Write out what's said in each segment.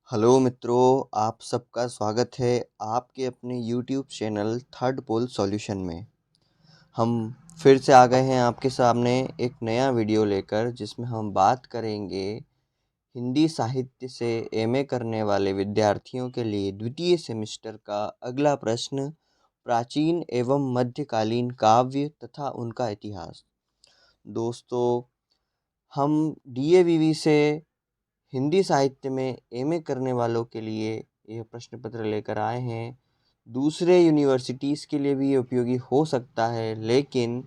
Hello मित्रों, आप सबका स्वागत है आपके अपने यूट्यूब चैनल थर्ड पोल सॉल्यूशन में। हम फिर से आ गए हैं आपके सामने एक नया वीडियो लेकर, जिसमें हम बात करेंगे हिंदी साहित्य से एमए करने वाले विद्यार्थियों के लिए द्वितीय सेमेस्टर का अगला प्रश्न, प्राचीन एवं मध्यकालीन काव्य तथा उनका इतिहास। दोस्तों, हम डीएवीवी से हिंदी साहित्य में एमए करने वालों के लिए यह प्रश्न पत्र लेकर आए हैं। दूसरे यूनिवर्सिटीज़ के लिए भी ये उपयोगी हो सकता है, लेकिन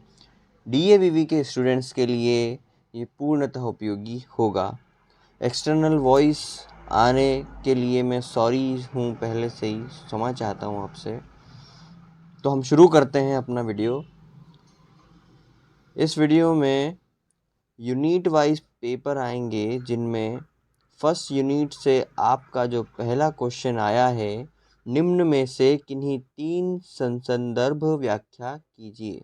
डीएवीवी के स्टूडेंट्स के लिए ये पूर्णतः उपयोगी होगा। एक्सटर्नल वॉइस आने के लिए मैं सॉरी हूँ, पहले से ही क्षमा चाहता हूँ आपसे। तो हम शुरू करते हैं अपना वीडियो। इस वीडियो में यूनिट वाइज पेपर आएंगे, जिनमें फर्स्ट यूनिट से आपका जो पहला क्वेश्चन आया है, निम्न में से किन्हीं तीन संदर्भ व्याख्या कीजिए।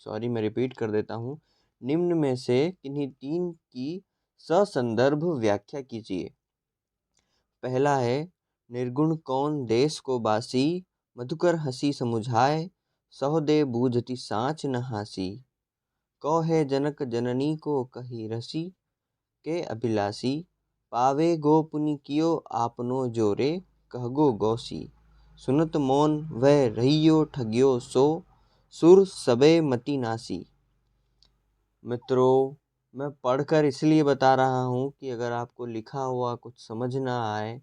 सॉरी, मैं रिपीट कर देता हूँ। निम्न में से किन्हीं तीन की ससंदर्भ व्याख्या कीजिए। पहला है, निर्गुण कौन देश को बासी, मधुकर हंसी समुझाए, सहोदय बूझती साँच न हासी, कहे जनक जननी को कही रसी, के अभिलाषी, पावे गो पुनि कियो आपनो जोरे, कहगो गौसी, सुनत मौन वह रहियो ठगियो सो, सुर सबे मति नासी। मित्रों, मैं पढ़कर इसलिए बता रहा हूँ कि अगर आपको लिखा हुआ कुछ समझ ना आए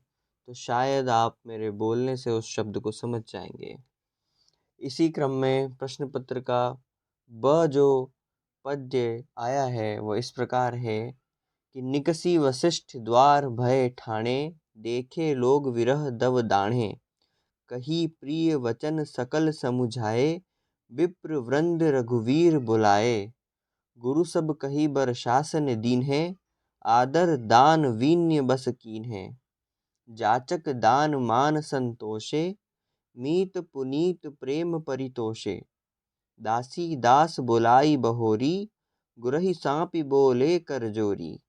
तो शायद आप मेरे बोलने से उस शब्द को समझ जाएंगे। इसी क्रम में प्रश्न पत्र का जो पद्य आया है वो इस प्रकार है कि निकसी वशिष्ठ द्वार भय ठाणे, देखे लोग विरह दव दाढ़े, कही प्रिय वचन सकल समुझाए, विप्र वृंद रघुवीर बुलाए, गुरु सब कही बर शासन दीन है, आदर दान वीन्य बस कीन है, जाचक दान मान संतोषे, मीत पुनीत प्रेम परितोषे, दासी दास बुलाई बहोरी, गुरहि सांपि बोले कर जोरी,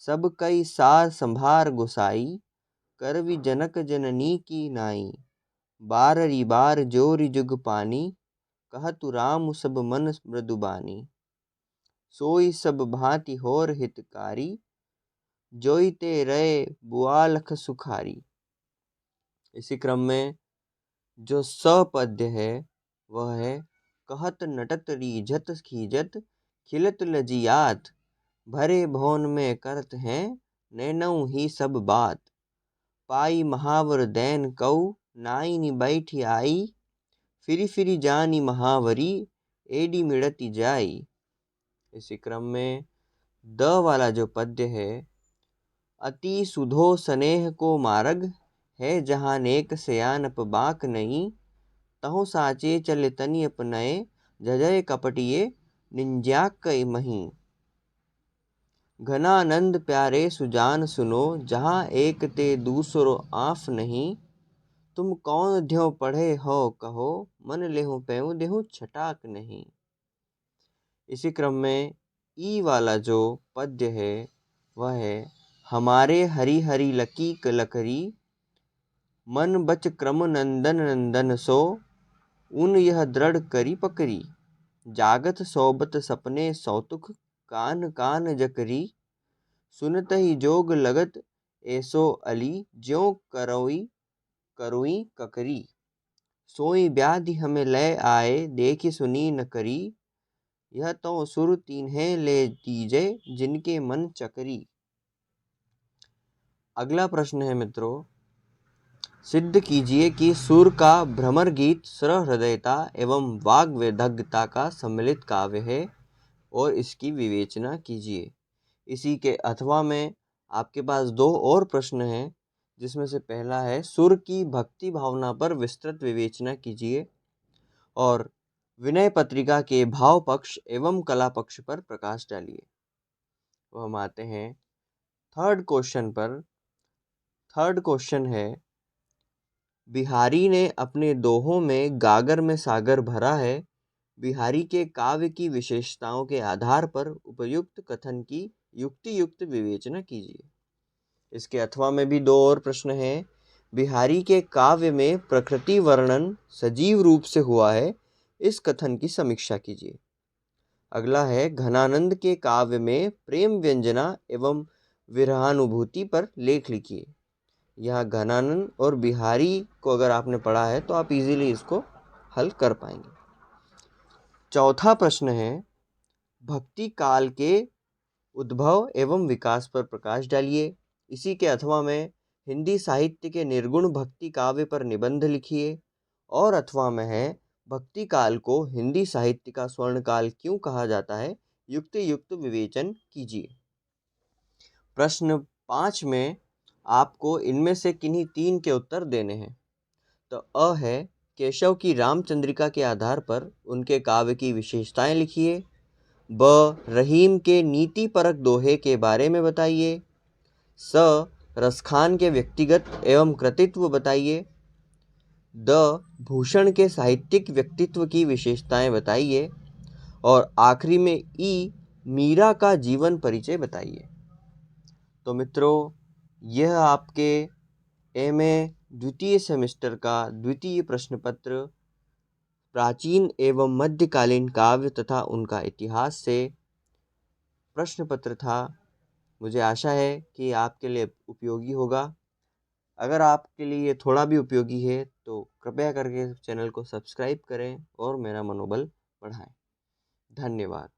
सब कई सार संभार गुसाई, करवि जनक जननी की नाई, बाररी बार जोरी जुग पानी, कहतु राम सब मन मृदुबानी, सोई सब भांति होर हितकारी, जोईते रहे बुआलख सुखारी। इसी क्रम में जो सपद्य है वह है, कहत नटत रीझत खीजत, खिलत लजियात, भरे भवन में करत हैं, नैनऊ ही सब बात, पाई महावर दैन कऊ, नाई नि बैठी आई, फिरी फिरी जानी महावरी, एडी मिड़ती जाई। इसी क्रम में द वाला जो पद्य है, अति सुधो स्नेह को मार्ग, है जहाँ नेक सयानप बाक नहीं, तहु साचे चले तनि अपनए, जजय कपटिए निंज्याक कई मही, घनानंद प्यारे सुजान सुनो, जहाँ एक ते दूसरो आफ नहीं, तुम कौन ध्यो पढ़े हो कहो, मन लेहु पैऊ देहु छटाक नहीं। इसी क्रम में ई वाला जो पद्य है वह है, हमारे हरि हरि लकीक लकरी, मन बच क्रम नंदन नंदन सो, उन यह दृढ़ करी पकरी, जागत सोबत सपने सौतुख, कान कान जकरी, सुनत ही जोग लगत ऐसो अली, ज्यों करोई करोई ककरी, सोई व्याधि हमें लय आए, देखी सुनी न करी, यह तो सुर तीन्हे ले दीजे, जिनके मन चकरी। अगला प्रश्न है मित्रों, सिद्ध कीजिए कि सुर का भ्रमर गीत सहृदयता एवं वाग्वेदग्धता का सम्मिलित काव्य है और इसकी विवेचना कीजिए। इसी के अथवा में आपके पास दो और प्रश्न हैं, जिसमें से पहला है, सुर की भक्ति भावना पर विस्तृत विवेचना कीजिए, और विनय पत्रिका के भाव पक्ष एवं कला पक्ष पर प्रकाश डालिए। तो हम आते हैं थर्ड क्वेश्चन पर। थर्ड क्वेश्चन है, बिहारी ने अपने दोहों में गागर में सागर भरा है, बिहारी के काव्य की विशेषताओं के आधार पर उपयुक्त कथन की युक्ति युक्त विवेचना कीजिए। इसके अथवा में भी 2 और प्रश्न हैं। बिहारी के काव्य में प्रकृति वर्णन सजीव रूप से हुआ है, इस कथन की समीक्षा कीजिए। अगला है, घनानंद के काव्य में प्रेम व्यंजना एवं विरहानुभूति पर लेख लिखिए। यह घनानंद और बिहारी को अगर आपने पढ़ा है तो आप इजीली इसको हल कर पाएंगे। चौथा प्रश्न है, भक्ति काल के उद्भव एवं विकास पर प्रकाश डालिए। इसी के अथवा में हिंदी साहित्य के निर्गुण भक्ति काव्य पर निबंध लिखिए। और अथवा में है, भक्ति काल को हिंदी साहित्य का स्वर्ण काल क्यों कहा जाता है, युक्त युक्त विवेचन कीजिए। प्रश्न 5 में आपको इनमें से किन्हीं 3 के उत्तर देने हैं। तो अ है, केशव की रामचंद्रिका के आधार पर उनके काव्य की विशेषताएं लिखिए। ब, रहीम के नीति परक दोहे के बारे में बताइए। स, रसखान के व्यक्तिगत एवं कृतित्व बताइए। द, भूषण के साहित्यिक व्यक्तित्व की विशेषताएं बताइए। और आखिरी में ई, मीरा का जीवन परिचय बताइए। तो मित्रों, यह आपके एमए द्वितीय सेमेस्टर का द्वितीय प्रश्न पत्र प्राचीन एवं मध्यकालीन काव्य तथा उनका इतिहास से प्रश्न पत्र था। मुझे आशा है कि आपके लिए उपयोगी होगा। अगर आपके लिए थोड़ा भी उपयोगी है तो कृपया करके चैनल को सब्सक्राइब करें और मेरा मनोबल बढ़ाएं। धन्यवाद।